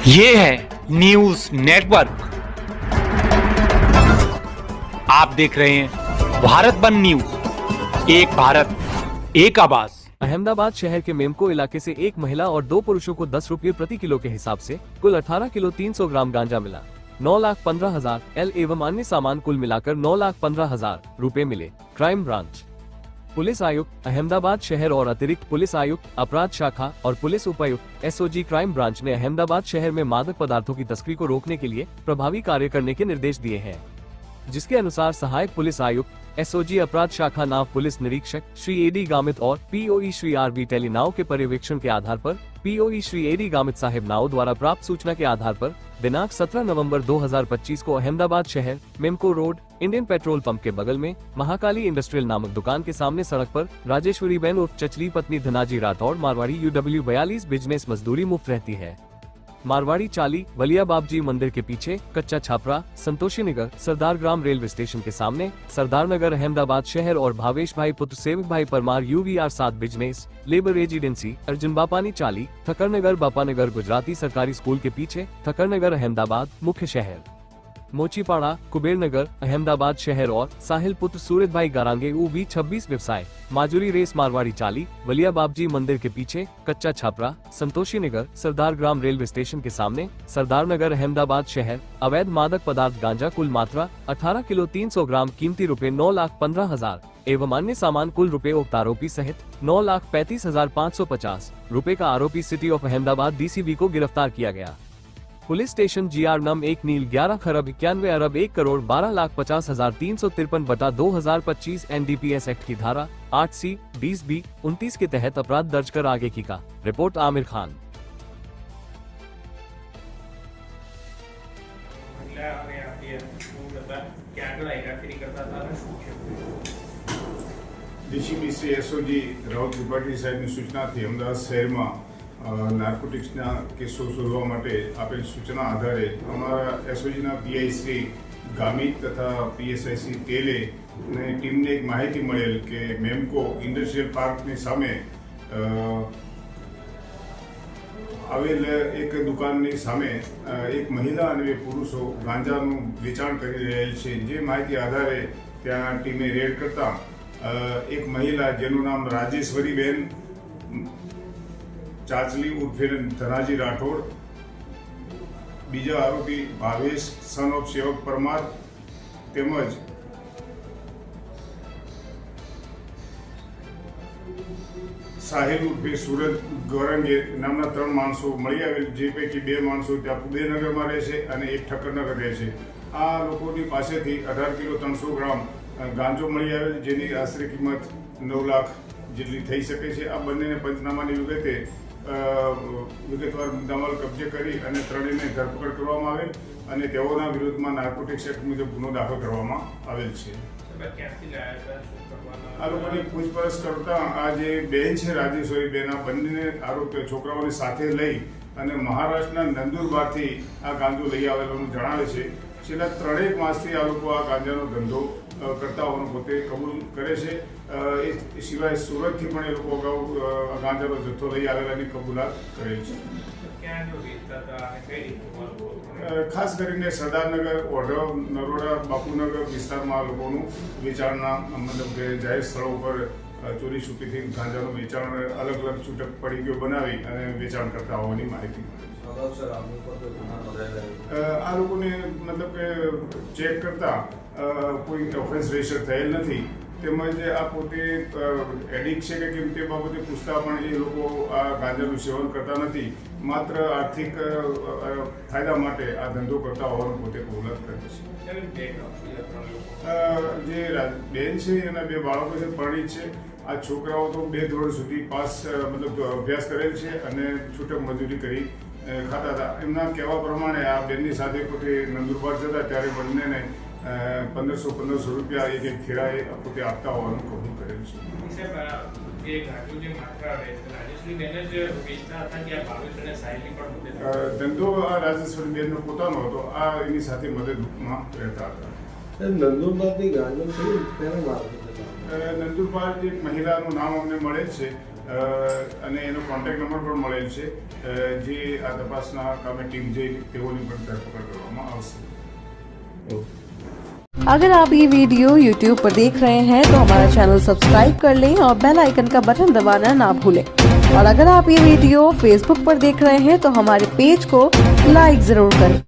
ये है news network. आप देख रहे हैं भारत बंद न्यूज, एक भारत एक आवाज। अहमदाबाद शहर के मेमको इलाके से एक महिला और दो पुरुषों को 10 रुपये प्रति किलो के हिसाब से कुल 18 किलो 300 ग्राम गांजा मिला। 9,15,000 एल एवं अन्य सामान कुल मिलाकर 9,15,000 रुपए मिले। क्राइम ब्रांच पुलिस आयुक्त अहमदाबाद शहर और अतिरिक्त पुलिस आयुक्त अपराध शाखा और पुलिस उपायुक्त एसओजी क्राइम ब्रांच ने अहमदाबाद शहर में मादक पदार्थों की तस्करी को रोकने के लिए प्रभावी कार्य करने के निर्देश दिए हैं, जिसके अनुसार सहायक पुलिस आयुक्त एसओजी अपराध शाखा नाव पुलिस निरीक्षक श्री एडी गामित और पीओई श्री आरबी टेलीनाव के पर्यवेक्षण के आधार पर पीओई श्री एडी गामित साहिब नाव द्वारा प्राप्त सूचना के आधार पर दिनांक 17 नवंबर 2025 को अहमदाबाद शहर मेमको रोड इंडियन पेट्रोल पंप के बगल में महाकाली इंडस्ट्रियल नामक दुकान के सामने सड़क पर राजेश्वरी बहन उर्फ चचली पत्नी धनाजी राठौड़ मारवाड़ी UW 42 बिजनेस मजदूरी मुफ्त रहती है। मारवाड़ी चाली वलिया बाबजी मंदिर के पीछे कच्चा छापरा संतोषी नगर सरदार ग्राम रेलवे स्टेशन के सामने सरदार नगर अहमदाबाद शहर और भावेश भाई पुत्र सेवक भाई Parmar UVR 7 business labour residency Arjun बापानी चाली थकर नगर बापानगर गुजराती सरकारी स्कूल के पीछे थकर नगर अहमदाबाद मुख्य शहर मोचीपाड़ा कुबेर नगर अहमदाबाद शहर और साहिल पुत्र सूरज भाई गारांगे UV 26 व्यवसाय माजुरी रेस मारवाड़ी चाली वलिया बाबजी मंदिर के पीछे कच्चा छापरा संतोषी नगर सरदार ग्राम रेलवे स्टेशन के सामने सरदार नगर अहमदाबाद शहर अवैध मादक पदार्थ गांजा कुल मात्रा 18 किलो 300 ग्राम कीमती रुपए 9,15,000 एवं अन्य सामान कुल रुपए उक्त आरोपी सहित 9,35,550 रुपए का आरोपी सिटी ऑफ अहमदाबाद DCB को गिरफ्तार किया गया। पुलिस स्टेशन GR नम 1 नील 11,91,12,50,353 बटा 2025 NDPS एक्ट की धारा 8C 20B 29 के तहत अपराध दर्ज कर आगे की का। Report Aamir Khan. DCB Shri SOG Raut Tripathi સાહેબની સૂચનાથી અમદાવાદ શહેરમાં નાર્કોટિક્સના કેસો શોધવા માટે આપેલ સૂચના આધારે અમારા એસઓજીના PI શ્રી ગામિત તથા PSI શ્રી તેલે ને ટીમને એક માહિતી મળેલ કે મેમકો ઇન્ડસ્ટ્રીયલ પાર્કની સામે આવેલ એક દુકાનની સામે એક મહિલા અને બે પુરુષો ગાંજાનું વેચાણ કરી રહેલ છે। જે માહિતી આધારે ત્યાં ટીમે રેડ કરતા એક મહિલા જેનું નામ રાજેશ્વરીબેન ચાચલી ઉર્ફે ધનાજી રાઠોડ, બીજા આરોપી ભાવેશ સન ઓફ સેવક પરમાર તેમજ સાહિલ ઉર્ફે સુરજ ગોરંગે નામના 3 માણસો મળી આવેલ, જે પૈકી 2 માણસો ત્યાં કુબેરનગરમાં રહે છે અને એક ઠક્કરનગર રહે છે। આ લોકોની પાસેથી 18 કિલો 300 ગ્રામ ગાંજો મળી આવેલ, જેની આશરે કિંમત 9 લાખ જેટલી થઈ શકે છે। આ બંનેને પંચનામાની વિગતવાર મુદ્દામાલ કબજે કરી અને ત્રણેયને ધરપકડ કરવામાં આવેલ અને તેઓના વિરુદ્ધમાં નાર્કોટિક્સ એક્ટ મુજબ ગુનો દાખલ કરવામાં આવેલ છે। આ લોકોની પૂછપરછ કરતા આ જે બેન છે રાજેશ્વરી બેન, આ બંને આરોપીઓ છોકરાઓને સાથે લઈ અને મહારાષ્ટ્રના નંદુરબારથી આ ગાંજો લઈ આવેલાનું જણાવે છે। છેલ્લા 3 માસથી આ લોકો આ ગાંજાનો ધંધો કરતા હોવાનું પોતે કબૂલ કરે છે। એ સિવાય સુરતથી પણ એ લોકો અગાઉ ગાંજાનો જથ્થો લઈ આવેલાની કબૂલાત કરેલ છે। ખાસ કરીને સરદારનગર ઓઢવ નરોડા બાપુનગર વિસ્તારમાં આ લોકોનું વેચાણના મતલબ કે જાહેર સ્થળો ઉપર ચોરી છુપીથી ગાંજાનું વેચાણ અલગ અલગ છૂટક પડીકીઓ બનાવી અને વેચાણ કરતા હોવાની માહિતી મળે છે। આ લોકોને મતલબ કે ચેક કરતા કોઈ ઓફેન્સ રજીસ્ટર થયેલ નથી, તેમજ આ પોતે એડિક્ટ છે કે કેમ તે બાબતે પૂછતા પણ એ લોકો આ ગાંજાનું સેવન કરતા નથી, માત્ર આર્થિક ફાયદા માટે આ ધંધો કરતા હોવાનું પોતે કબૂલાત કરે છે। જે બેન છે એના 2 બાળકો છે, પરિણીત છે। આ છોકરાઓ તો 2 ધોરણ સુધી પાસ મતલબ અભ્યાસ કરેલ છે અને છૂટક મજૂરી કરી ખાતા હતા। એમના કહેવા પ્રમાણે આ બેનની સાથે પોતે નંદુરબાર જતા ત્યારે બંનેને 1500 રૂપિયા એક ફેરાએ પોતે આપતા હોવાનું કબૂલ કરેલ છે। ધંધો આ રાજેશ્વરી બેનનો પોતાનો હતો, આ એની સાથે મદદમાં રહેતા હતા। નંદુરબારથી ગાંજો નંદુરબાર જે મહિલાનું નામ અમને મળેલ છે અને એનો કોન્ટેક્ટ નંબર પણ મળેલ છે, જે આ તપાસના કામે ટીમ જે તેઓની પણ ધરપકડ કરવામાં આવશે. अगर आप ये वीडियो YouTube पर देख रहे हैं तो हमारा चैनल सब्सक्राइब कर लें और बेल आइकन का बटन दबाना ना भूलें। और अगर आप ये वीडियो Facebook पर देख रहे हैं तो हमारे पेज को लाइक जरूर करें।